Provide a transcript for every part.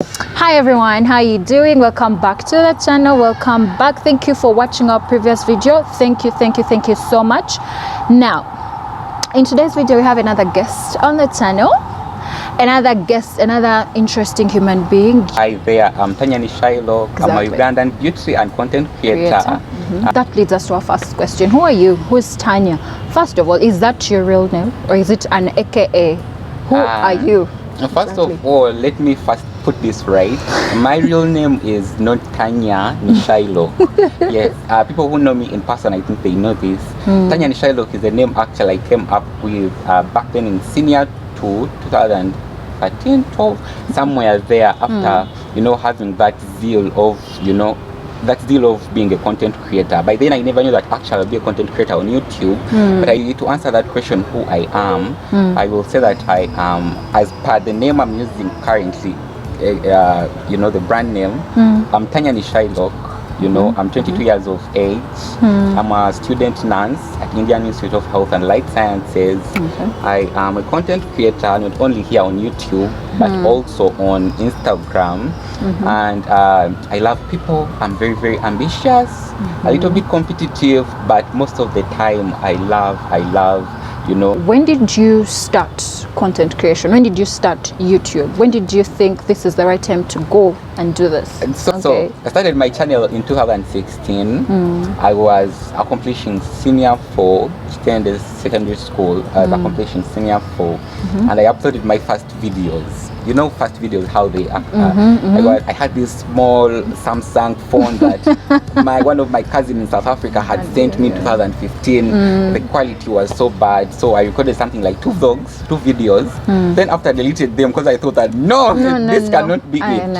Hi everyone, how you doing? Welcome back to the channel. Welcome back. Thank you for watching our previous video. Thank you so much. Now in today's video we have another guest on the channel, another interesting human being. Hi there, I'm Tanya Nishailoc. Exactly. I'm a Ugandan beauty and content creator. That leads us to our first question. Who are you? Who's Tanya? First of all, is that your real name or is it an AKA? Who are you? First of all, let me first put this right. My real name is not Tanya Nishailoc. Yes, people who know me in person, I think they know this. Tanya Nishailoc is a name actually I came up with back then in senior 2013, 12, somewhere there after, having that zeal of, being a content creator. By then I never knew that actually I'll be a content creator on YouTube. But to answer that question, who I am, I will say that I am, as per the name I'm using currently, the brand name, I'm Tanya Nishailoc. I'm 22 years of age. I'm a student nurse at Indian Institute of Health and Life Sciences. I am a content creator, not only here on YouTube, but also on Instagram. And I love people. I'm very, very ambitious, a little bit competitive, but most of the time I love. When did you start content creation? When did you start YouTube? When did you think this is the right time to go and do this? So I started my channel in 2016. I was accomplishing senior 4, attended secondary school, accomplishing senior 4, and I uploaded my first videos. First videos, how they act. I had this small Samsung phone that one of my cousins in South Africa had sent me in 2015. The quality was so bad, so I recorded something like 2 vlogs, 2 videos. Then after I deleted them, because I thought that this cannot be it.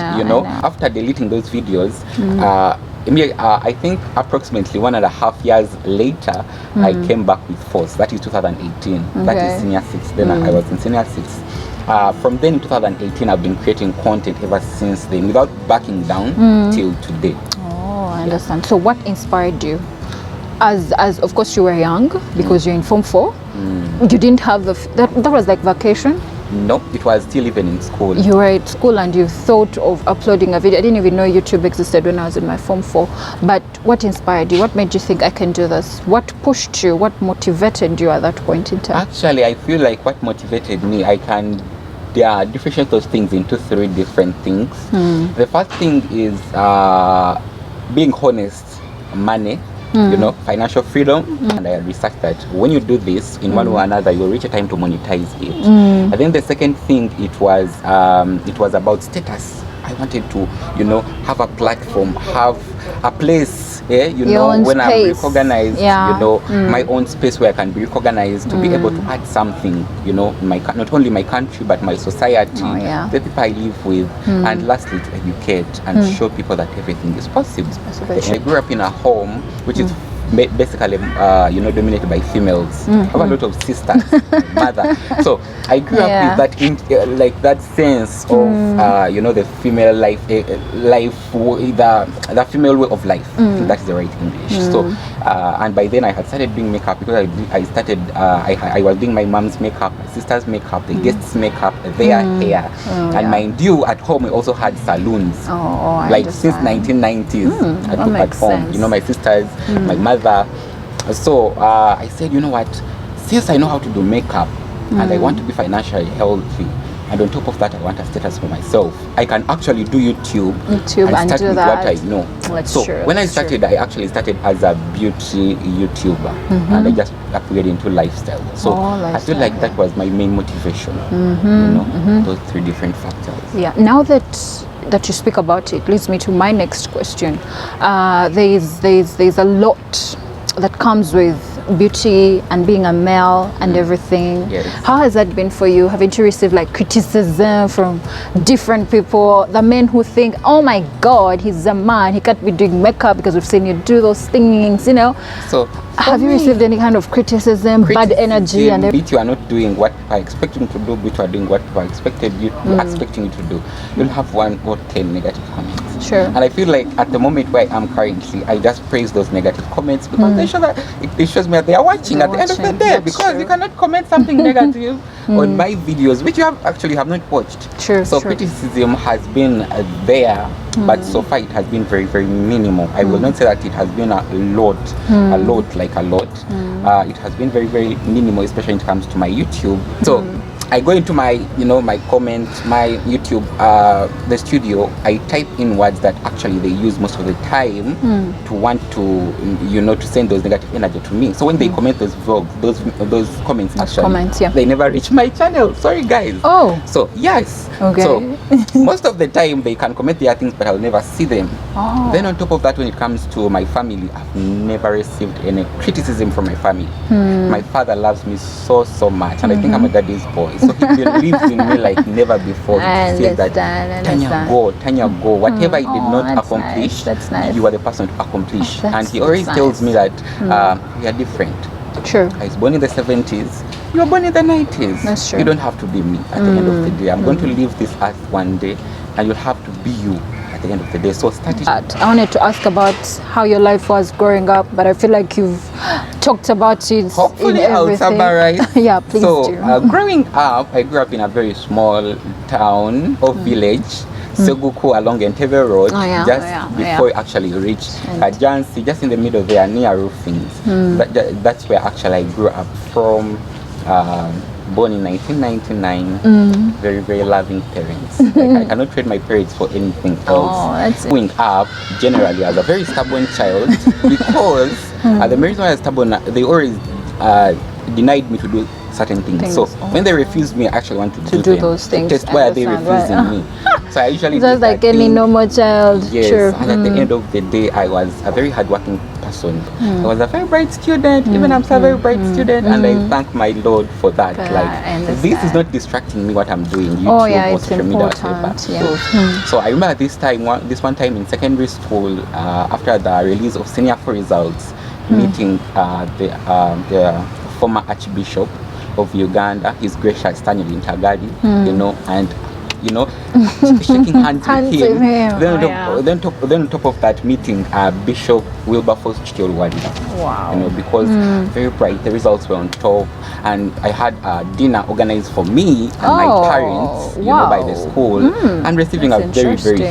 After deleting those videos, I think approximately 1.5 years later, I came back with force. That is 2018. That is senior 6. Then I was in senior 6. From then in 2018, I've been creating content ever since then, without backing down till today. Oh, I understand. So what inspired you? As of course you were young, because you're in Form 4. You didn't have that was like vacation? No, it was still even in school. You were at school and you thought of uploading a video. I didn't even know YouTube existed when I was in my Form 4. But what inspired you? What made you think I can do this? What pushed you? What motivated you at that point in time? Actually, I feel like what motivated me, there are differentiate those things into 3 different things. The first thing is being honest, money. Financial freedom. And I researched that when you do this in one way or another, you will reach a time to monetize it. And then the second thing, it was about status. I wanted to have a platform, have a place, when I'm recognized, my own space where I can be recognized, to be able to add something, not only my country but my society, the people I live with, and lastly to educate and show people that everything is possible. I grew up in a home which is basically dominated by females. I have a lot of sisters, my mother, so I grew up with that that sense of the female life, the female way of life. I think that's the right English. So and by then I had started doing makeup, because I was doing my mom's makeup, my sister's makeup, the guests' makeup, their hair, and mind you, at home we also had salons, since 1990s. I took at home, my sisters, my mother. So I said, you know what, since I know how to do makeup and I want to be financially healthy, and on top of that I want a status for myself, I can actually do YouTube and start with what I know. When I started, I actually started as a beauty YouTuber, and I just upgraded into lifestyle. So I feel like that was my main motivation. Those 3 different factors. Now that you speak about it, leads me to my next question. There's a lot that comes with beauty and being a male and everything. How has that been for you? Haven't you received criticism from different people? The men who think, oh my God, he's a man, he can't be doing makeup because we've seen you do those things, So have you received any kind of criticism, bad energy, and everything? You are not doing what I expect you to do, but you are doing what I expecting you to do. You'll have 1 or 10 negative comments. Sure. And I feel like at the moment where I am currently, I just praise those negative comments because they show that it shows me that they are watching at the end of the day. That's Because true. you cannot comment something negative on my videos, which you have not watched. True, So true. criticism has been there, but so far it has been very, very minimal. I will not say that it has been a lot. It has been very, very minimal, especially when it comes to my YouTube. So I go into my, my comments, my YouTube, the studio. I type in words that actually they use most of the time to want to, to send those negative energy to me. So when they comment those vlogs, those comments they never reach my channel. Sorry, guys. Oh. So yes. Okay. So most of the time they can comment their things, but I'll never see them. Oh. Then on top of that, when it comes to my family, I've never received any criticism from my family. My father loves me so much, and I think I'm a daddy's boy. So he believes in me like never before. He says that Tanya go. Whatever I did not accomplish, you are the person to accomplish. And he always tells me that we are different. True. I was born in the 70s. You were born in the 90s. That's true. You don't have to be me at the end of the day. I'm going to leave this earth one day, and you'll have to be you at the end of the day. So I wanted to ask about how your life was growing up, but I feel like you've talked about it. Hopefully in I'll everything. summarize. Yeah, please do. Growing up, I grew up in a very small town or village, Seguku along Entebbe Road, before you actually reach Kajansi, just in the middle there near Roofings. That's where actually I grew up from. Born in 1999, very, very loving parents. I cannot trade my parents for anything else. Growing up, generally, as a very stubborn child, because the reason why I was stubborn, they always denied me to do certain things. So when they refused me, I actually want to do those things. Test why are they refusing me? So I usually just like any normal child. Yes, sure. And at the end of the day, I was a very hardworking person. I was a very bright student. Even I'm still a very bright student, and I thank my Lord for that. This is not distracting me what I'm doing. YouTube or social media, whatever. So I remember this one time in secondary school, after the release of senior 4 results, meeting the former Archbishop of Uganda, His Gracious Tanya Nishailoc, and shaking hands with him. Then on top of that meeting, Bishop Wilberforce Racheal. Wow. Because very bright, the results were on top, and I had a dinner organized for me and my parents, by the school, and receiving a very, very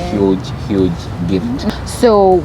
huge gift. So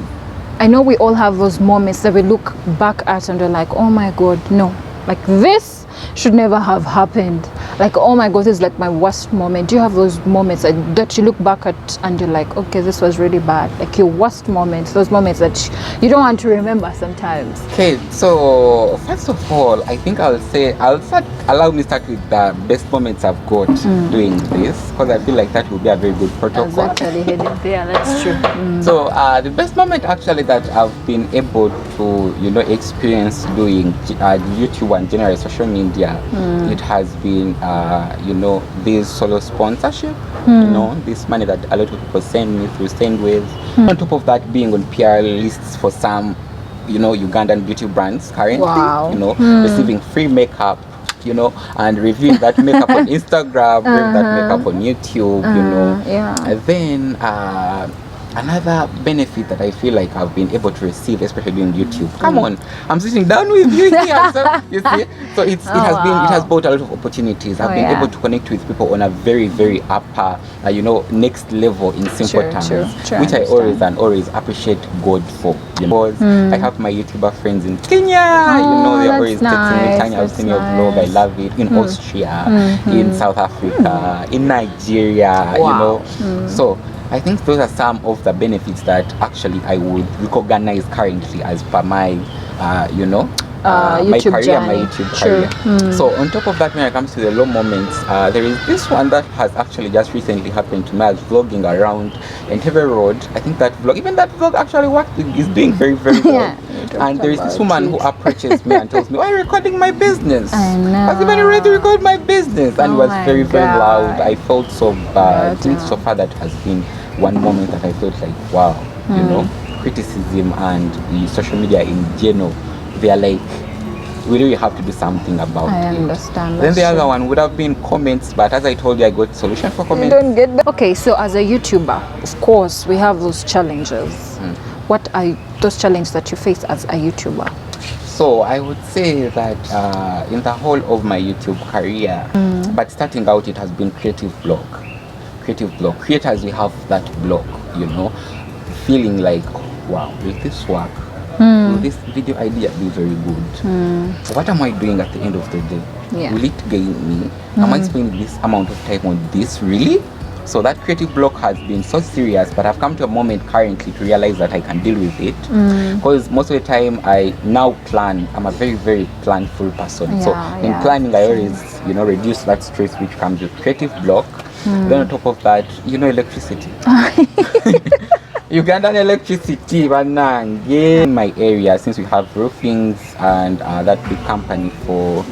I know we all have those moments that we look back at and we're like, oh my God, no, like this should never have happened. Like, oh my God, this is like my worst moment. Do you have those moments that you look back at and you're like, okay, this was really bad? Like your worst moments, those moments that you don't want to remember sometimes. Okay, so first of all, I think allow me to start with the best moments I've got doing this, because I feel like that will be a very good protocol. I was actually headed there, that's true. So the best moment actually that I've been able to, experience doing YouTube and general social media, it has been, this solo sponsorship, this money that a lot of people send me through Sendwaves. On top of that, being on PR lists for some, Ugandan beauty brands currently, receiving free makeup, and reviewing that makeup on Instagram, reviewing that makeup on YouTube, And then another benefit that I feel like I've been able to receive, especially on YouTube. Come on, I'm sitting down with you here, so you see. So it has brought a lot of opportunities. I've been able to connect with people on a very, very upper, next level in simple terms, which I always appreciate God for. Because I have my YouTuber friends in Kenya. They're always texting me, Tanya, I've seen your vlog, I love it. In Austria, in South Africa, in Nigeria, So I think those are some of the benefits that actually I would recognize currently as per my, my career, journey. My YouTube career. So on top of that, when it comes to the low moments, there is this one that has actually just recently happened to me. I was vlogging around Entebbe Road. I think that vlog actually worked, is doing very, very well. And there is this woman who approaches me and tells me, why are you recording my business? I know. I was even ready to record my business. And it was very, very loud. I felt so bad. I think so far that has been one moment that I felt like, wow, criticism and the social media in general, they are like we really have to do something about I it. understand. Then That's the other true. one would have been comments, but as I told you, I got solution for I comments. don't get that. Okay, so as a YouTuber, of course, we have those challenges. What are those challenges that you face as a YouTuber? So I would say that in the whole of my YouTube career, but starting out, it has been creative block. Creators, we have that block, feeling like, oh, wow, will this work? Will this video idea be very good? What am I doing at the end of the day? Yeah. Will it gain me? Am I spending this amount of time on this really? So that creative block has been so serious, but I've come to a moment currently to realize that I can deal with it. Because most of the time I now plan. I'm a very, very planful person. So in planning, I always, reduce that stress which comes with creative block. Then on top of that, electricity. Ugandan electricity, in my area, since we have roofings and that big company for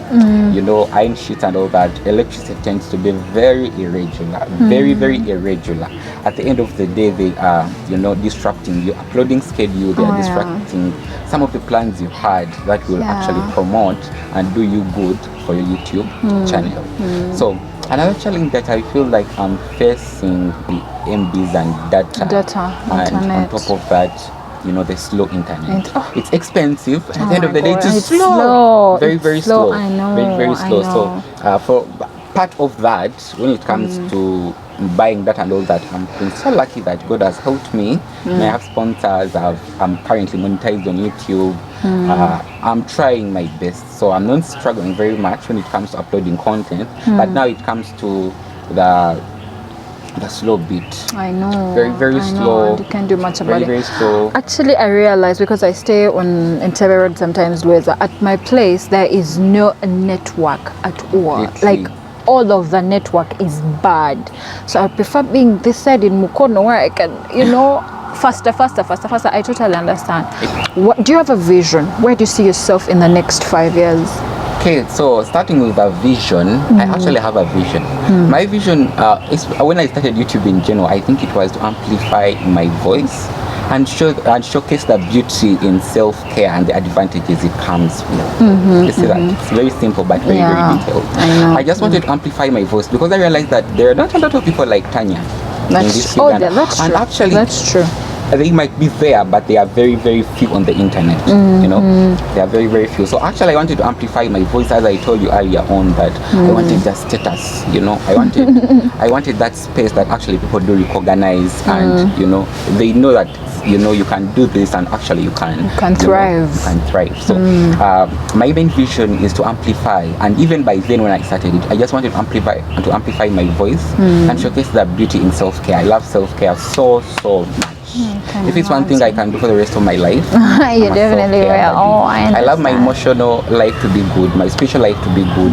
iron sheets and all that, electricity tends to be very irregular, very, very irregular. At the end of the day, they are disrupting your uploading schedule. They are disrupting some of the plans you had that will actually promote and do you good for your YouTube channel. So another challenge that I feel like I'm facing the MBs and data and internet. on top of that, the slow internet. It's expensive. At the end of the day, it's slow. Very, very slow. I know. Very, very slow. I know. So for part of that, when it comes to buying that and all that, I'm been so lucky that God has helped me. I have sponsors. I'm currently monetized on YouTube. I'm trying my best, so I'm not struggling very much when it comes to uploading content. But now it comes to the slow bit. I know. Very, very slow. You can't do much about Very, it. very slow. Actually, I realize because I stay on Entebbe Road sometimes, where at my place there is no network at all. Literally. Like all of the network is bad. So I prefer being this side in Mukono where I can, faster. I totally understand. What do you have a vision? Where do you see yourself in the next 5 years? Okay, so starting with a vision, I actually have a vision. My vision is when I started YouTube in general, I think it was to amplify my voice and showcase the beauty in self-care and the advantages it comes with. You see that? It's very simple but very, very detailed. I just wanted to amplify my voice because I realized that there are not a lot of people like Tanya in this Uganda. That's true. And actually, that's true. They might be there, but they are very, very few on the internet. They are very, very few. So actually, I wanted to amplify my voice, as I told you earlier on, that I wanted the status. I wanted that space that actually people do recognize, and they know that you can do this, and actually you can thrive. You can thrive. So my main vision is to amplify, and even by then when I started it, I just wanted to amplify my voice and showcase the beauty in self-care. I love self-care so much. If it's one thing I can do for the rest of my life, you definitely will. I love my emotional life to be good, my spiritual life to be good,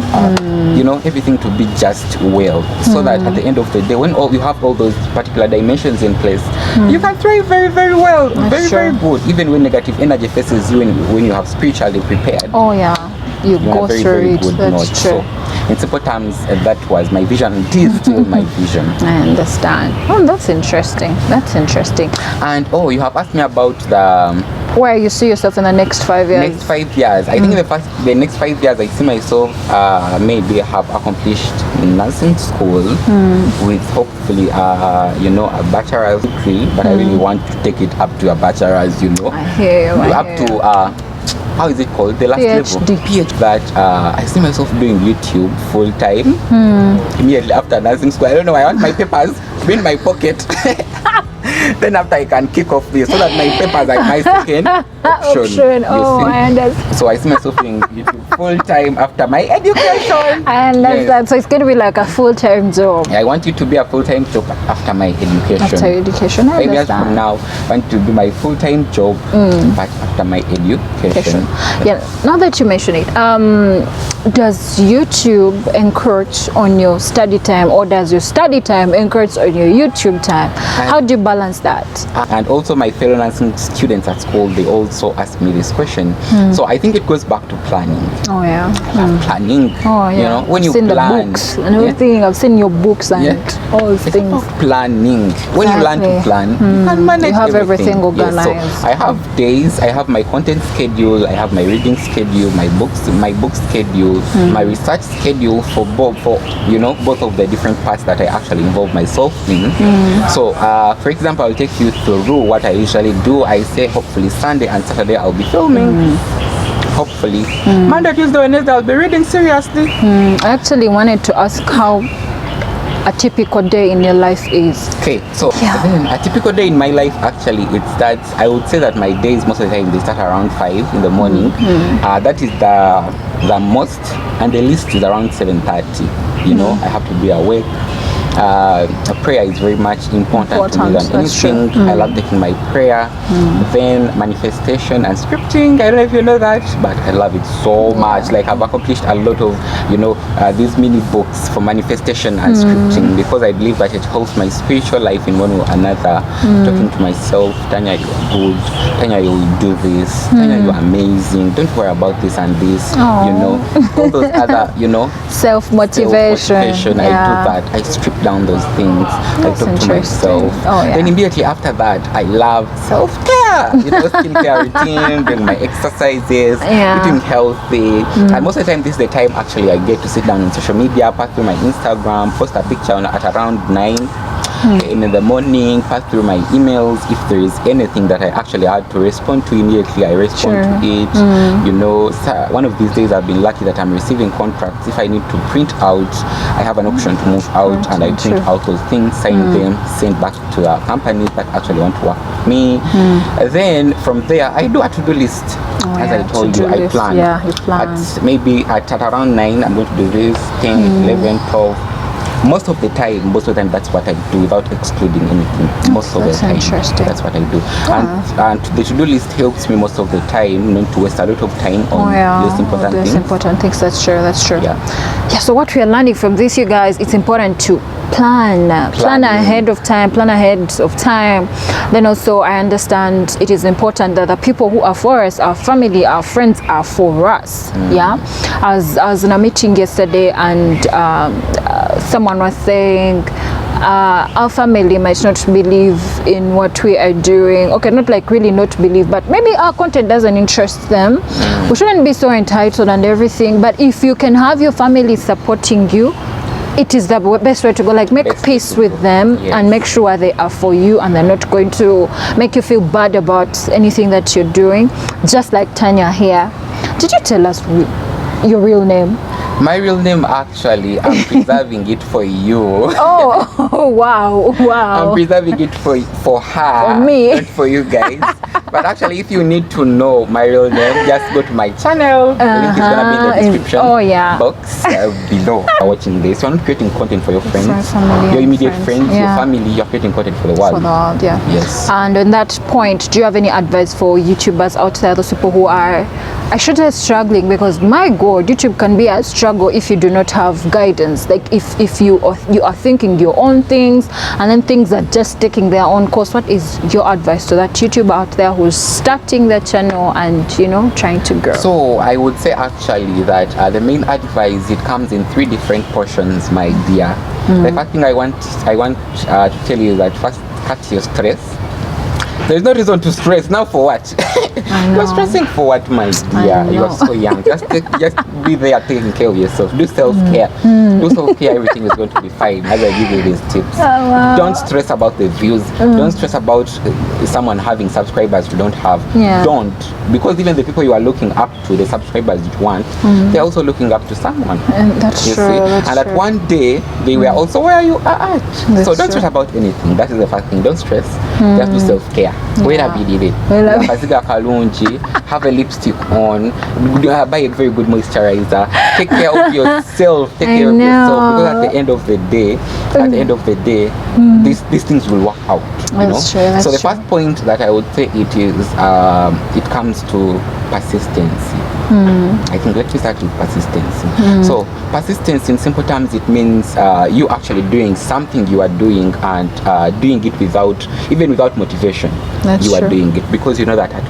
everything to be just well, so that at the end of the day, when you have all those particular dimensions in place, you can thrive very, very well. Very good. Even when negative energy faces you, when you have spiritually prepared. You go very, through very it. good That's note. true. So, in simple terms, that was my vision. It is still my vision. I understand. That's interesting. And you have asked me about the where you see yourself in the next 5 years. Next 5 years. I think the next 5 years, I see myself maybe have accomplished nursing school with hopefully a bachelor's degree, but I really want to take it up to a bachelor's. I hear you. Up to how is it called? The last PhD. level. PhD. That I see myself doing YouTube full time immediately after nursing school. I don't know. I want my papers to be in my pocket. Then after I can kick off this, so that my papers are my second option. I understand. So I see myself doing YouTube full time after my education. I understand. Yes. So it's going to be like a full-time job. I want it to be a full-time job after my education. After education, I 5 years understand. from now, I want to do my full-time job, but after my education. Now that you mention it, does YouTube encroach on your study time, or does your study time encroach on your YouTube time? How do you balance that? And also my fellow nursing students at school, they also ask me this question. So I think it goes back to planning. Oh yeah. Planning. Oh yeah. You know, when I've you seen plan, the books and everything. I've seen your books and all it's things. about planning. When you learn to plan, you can manage You have everything organized. Yes, so I have days, I have my content schedule, I have my reading schedule, my book schedule, my research schedule for both of the different parts that I actually involve myself in. So for example, I'll take you through what I usually do. I say hopefully Sunday and Saturday I'll be filming. Hopefully Monday, Tuesday, Wednesday I'll be reading seriously. I actually wanted to ask how a typical day in your life is. Okay, so then a typical day in my life, actually, it starts, I would say that my days most of the time they start around 5 in the morning. That is the most, and the least is around 7:30. You know, I have to be awake. Prayer is very much important to me than anything. I love taking my prayer. Then manifestation and scripting. I don't know if you know that, but I love it so much. Like I've accomplished a lot of, these mini books for manifestation and scripting, because I believe that it helps my spiritual life in one way or another. Talking to myself, Tanya, you're good. Tanya, you will do this. Tanya, you're amazing. Don't worry about this and this. You know, all those other, self-motivation. I do that. I strip down those things. I talk to myself. Then immediately after that, I love self-care. Skincare routine, doing my exercises, eating healthy. And most of the time, this is the time actually I get to sit down on social media, pass through my Instagram, post a picture at around 9 in the morning, pass through my emails. If there is anything that I actually had to respond to immediately, I respond to it. So one of these days I've been lucky that I'm receiving contracts. If I need to print out, I have an option to move out, and I print out those things, sign them, send back to the companies that actually want to work with me. Then from there, I do a to-do list. As I told you, I plan. You plan. At around 9, I'm going to do this, 10, 11, 12. Most of the time, that's what I do without excluding anything. Most of the time, that's what I do. And the to-do list helps me most of the time not to waste a lot of time on less important things. That's true. Yeah, so what we are learning from this, you guys, it's important to plan ahead of time. Then also I understand it is important that the people who are for us, our family, our friends, are for us. I was in a meeting yesterday, and someone was saying our family might not believe in what we are doing. Okay, not like really not believe, but maybe our content doesn't interest them. We shouldn't be so entitled and everything, but if you can have your family supporting you, it is the best way to go. Like, make peace with them and make sure they are for you, and they're not going to make you feel bad about anything that you're doing. Just like Tanya here. Did you tell us your real name? My real name, actually, I'm preserving it for you. Oh, wow. I'm preserving it for her. For me. Not for you guys. But actually, if you need to know my real name, just go to my channel. The link is going to be in the description box below. Watching this, you're not creating content for your friends, your immediate friends, your family. You're creating content for the world. Yes. And on that point, do you have any advice for YouTubers out there, those people who are, I should say, struggling? Because my God, YouTube can be a struggle if you do not have guidance. Like if you are thinking your own things, and then things are just taking their own course. What is your advice to that YouTuber out there who's starting their channel and trying to grow? So I would say actually that the main advice, it comes in 3 different portions, my dear. The first thing I want to tell you is that first, cut your stress. There's no reason to stress. Now for what? You're stressing for what, my dear? You are so young. Just be there taking care of yourself. Do self-care. Do self-care. Everything is going to be fine. As I give you these tips. Don't stress about the views. Don't stress about someone having subscribers you don't have. Don't. Because even the people you are looking up to, the subscribers you want, they're also looking up to someone. That's true. And that one day, they were also where you are at. So don't stress about anything. That is the first thing. Don't stress. Just do self-care. Have a lipstick on, buy a very good moisturizer, take care of yourself, because at the end of the day, these things will work out. That's so the first point that I would say it is, it comes to persistency. I think let me start with persistency. So persistence, in simple terms, it means you actually doing something you are doing and doing it without motivation. That's you are true. doing it because you know that at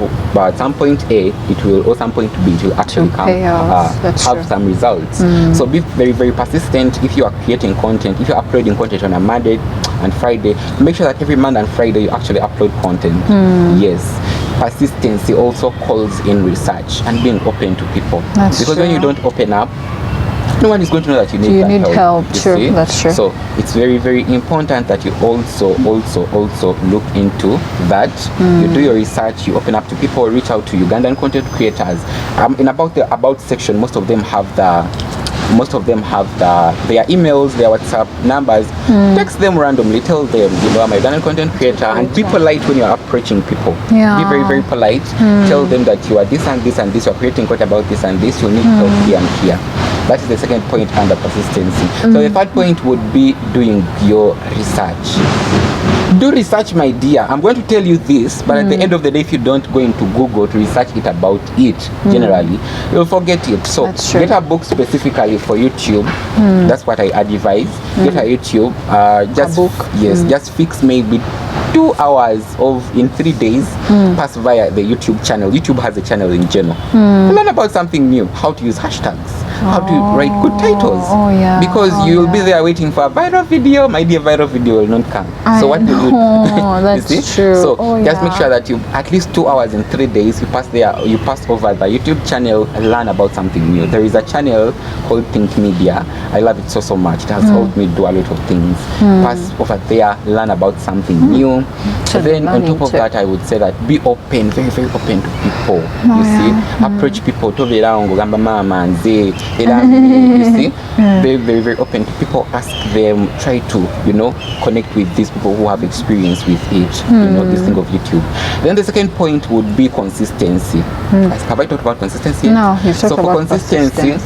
some point A it will, or some point B it will actually come That's have true. some results. So be very, very persistent. If you are creating content, if you're uploading content on a Monday and Friday, make sure that every Monday and Friday you actually upload content. Yes. Persistency also calls in research and being open to people. That's because true. when you don't open up, no one is going to know that you need help. You True. see? That's true. So it's very, very important that you also look into that. You do your research, you open up to people, reach out to Ugandan content creators. In about the about section, most of them have their emails, their WhatsApp numbers. Text them randomly, tell them, I'm a Ugandan content creator, and be polite when you're approaching people. Yeah. Be very, very polite. Tell them that you are this and this and this, you're creating content about this and this, you need help here and here. That is the second point under persistency. So the third point would be doing your research. Do research, my dear. I'm going to tell you this, but at the end of the day, if you don't go into Google to research it about it, generally, you'll forget it. So get a book specifically for YouTube. That's what I advise. Get a YouTube. Just a book. Yes, just fix maybe 2 hours in 3 days. Pass via the YouTube channel. YouTube has a channel in general. Learn about something new. How to use hashtags. How to write good titles. Because you'll be there waiting for a viral video. My dear, viral video will not come. So what will you do? That's you see? true. So just make sure that you at least 2 hours in 3 days you pass over the YouTube channel and learn about something new. There is a channel called Think Media. I love it so much. It has helped me do a lot of things. Pass over there, learn about something new. And then on top of that, I would say that be open, very, very open to people. You see, approach people. You see, very, very, very open to people. Ask them. Try to, connect with these people who have experience with it. This thing of YouTube. Then the second point would be consistency. Have I talked about consistency? No, you talked about consistency.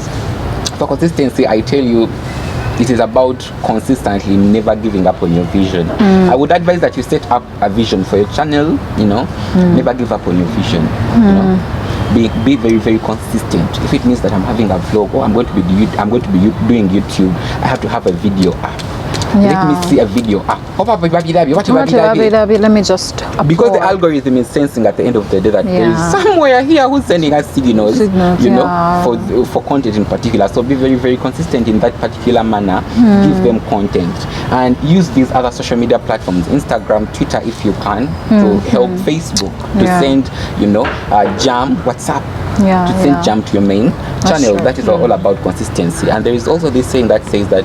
For consistency, I tell you, it is about consistently never giving up on your vision. I would advise that you set up a vision for your channel, never give up on your vision. Be very, very consistent. If it means that I'm having a vlog or I'm going to be doing YouTube, I have to have a video up. Let me see a video up. Let me just because the algorithm is sensing at the end of the day that there is somewhere here who's sending us signals, for content in particular. So be very, very consistent in that particular manner. Give them content and use these other social media platforms, Instagram, Twitter, if you can, to help Facebook to send, jam, WhatsApp. To send jam to your main channel. That is all about consistency. And there is also this saying that says that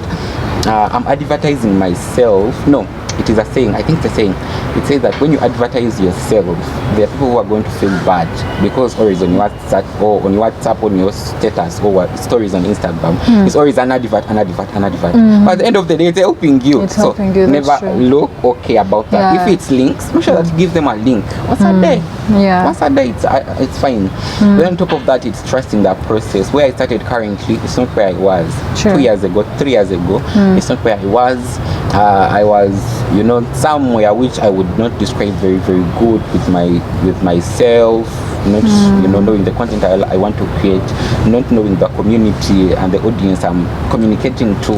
I'm advertising myself. No, it is a saying. I think it's a saying. It says that when you advertise yourself, there are people who are going to feel bad because always on your WhatsApp or on your status or stories on Instagram, it's always an advert. But at the end of the day, it's helping you. Never look okay about that. If it's links, make sure that you give them a link. Once a day. Once a day, it's fine. Then on top of that, it's trusting that process. Where I started currently, it's not where I was 2 years ago, 3 years ago. It's not where I was. I was, somewhere which I would not describe very, very good with myself. Not, knowing the content I want to create, not knowing the community and the audience I'm communicating to,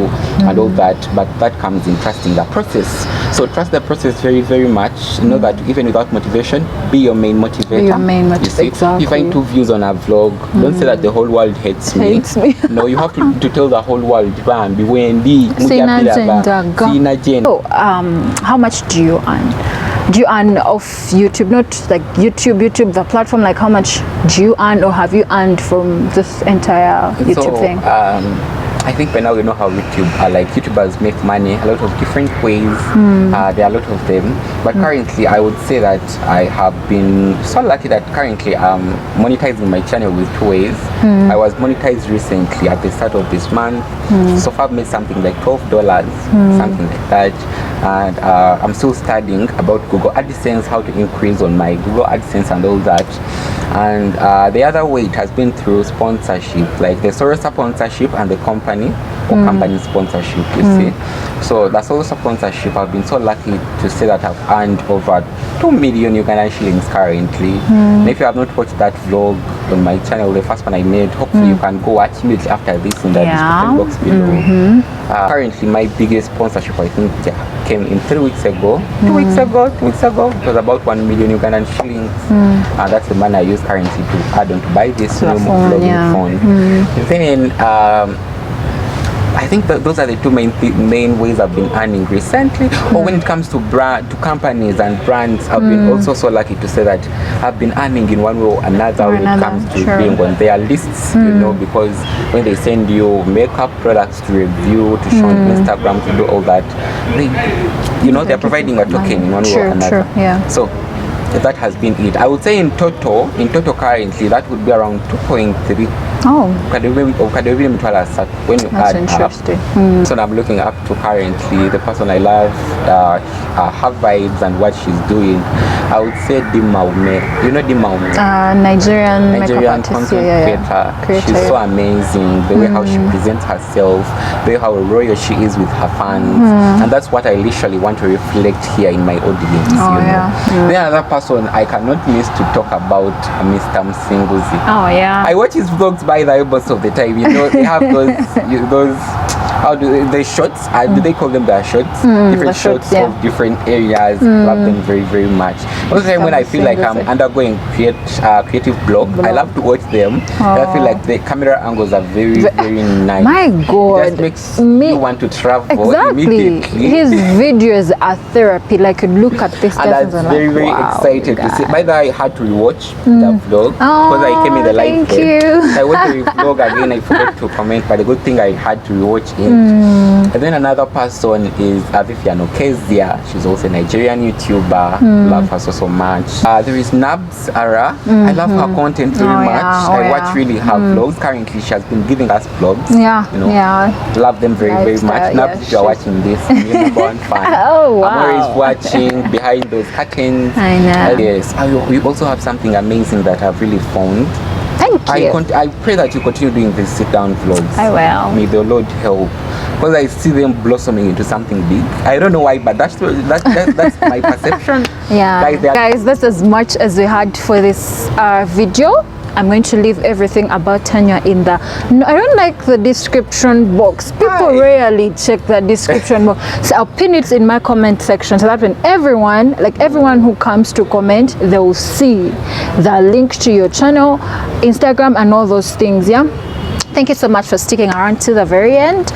and all that. But that comes in trusting the process. So trust the process very, very much. Know that even without motivation, be your main motivator. Exactly. You find 2 views on a vlog. Don't say that the whole world hates me. No, you have to tell the whole world. So, how much do you earn? Do you earn off YouTube? Not like YouTube, the platform. Like, how much do you earn, or have you earned from this entire YouTube thing? I think by now we know how YouTubers make money a lot of different ways. There are a lot of them, but currently I would say that I have been so lucky that currently I'm monetizing my channel with 2 ways. I was monetized recently at the start of this month. So far I've made something like $12, something like that. And I'm still studying about Google AdSense, how to increase on my Google AdSense and all that. And the other way it has been through sponsorship, like the Sorosa sponsorship and the company company sponsorship, you see. So that's also sponsorship. I've been so lucky to say that I've earned over 2 million Ugandan shillings currently. And if you have not watched that vlog, on my channel, the first one I made. Hopefully you can go watch immediately after this in the description box below. Currently my biggest sponsorship, I think, came in 3 weeks ago. 2 weeks ago. It was about 1 million Ugandan shillings. That's the money I use currently to add on to buy this new vlogging phone. Then I think that those are the two main ways I've been earning recently. Or when it comes to companies and brands, I've been also so lucky to say that I've been earning in one way or another when it comes to being on their lists, you know, because when they send you makeup products to review, to show on Instagram, to do all that, they're providing a token in one way or another. So that has been it. I would say in total currently that would be around 2.3. When you add interesting. So I'm looking up to currently the person I love, her vibes and what she's doing. I would say Dimaume. You know Dimaume? Nigerian content creator. She's so amazing. The way how she presents herself, the way how royal she is with her fans, and that's what I literally want to reflect here in my audience. The other person I cannot miss to talk about, Mr. Msinguzi. I watch his vlogs by the way most of the time. You know, they have those how do they shorts? Do they call them their shorts? Different shorts of different areas. Love them very, very much. Most of the time when I feel like I'm undergoing creative block, I love to watch them. I feel like the camera angles are very, very nice. My God, it just makes you want to travel immediately. His videos are therapy. Like you look at this and I'm very, very excited to see. By the way, I had to rewatch the vlog because I came in the live feed. I watched the vlog again. I forgot to comment, but the good thing I had to rewatch it. And then another person is Vivian Okezia. She's also a Nigerian YouTuber. Love her so much. There is Nabs Ara. I love her content very much. I watch really her vlogs. Currently, she has been giving us vlogs. Love them very, very much. Nabs, if you are watching this, I'm your number one fan. I'm always watching behind those curtains. I know. Yes. We also have something amazing that I've really found. Thank you. I pray that you continue doing these sit-down vlogs. I will. May the Lord help, because I see them blossoming into something big. I don't know why, but that's my perception. Guys, that's as much as we had for this video. I'm going to leave everything about Tanya in the I don't like the description box. People rarely check the description box, so I'll pin it in my comment section so that when everyone who comes to comment, they will see the link to your channel, Instagram, and all those things. Thank you so much for sticking around to the very end.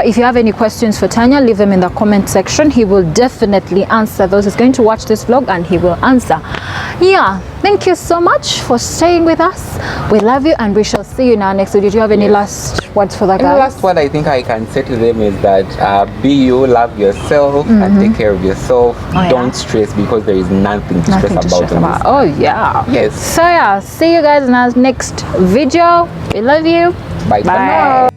If you have any questions for Tanya, leave them in the comment section. He will definitely answer those. He's going to watch this vlog and he will answer. Thank you so much for staying with us. We love you and we shall see you in our next video. Do you have any last words for the guys? The last one I think I can say to them is that be you, love yourself, and take care of yourself. Don't stress, because there is nothing to stress about. Yes. So see you guys in our next video. We love you. Bye for now.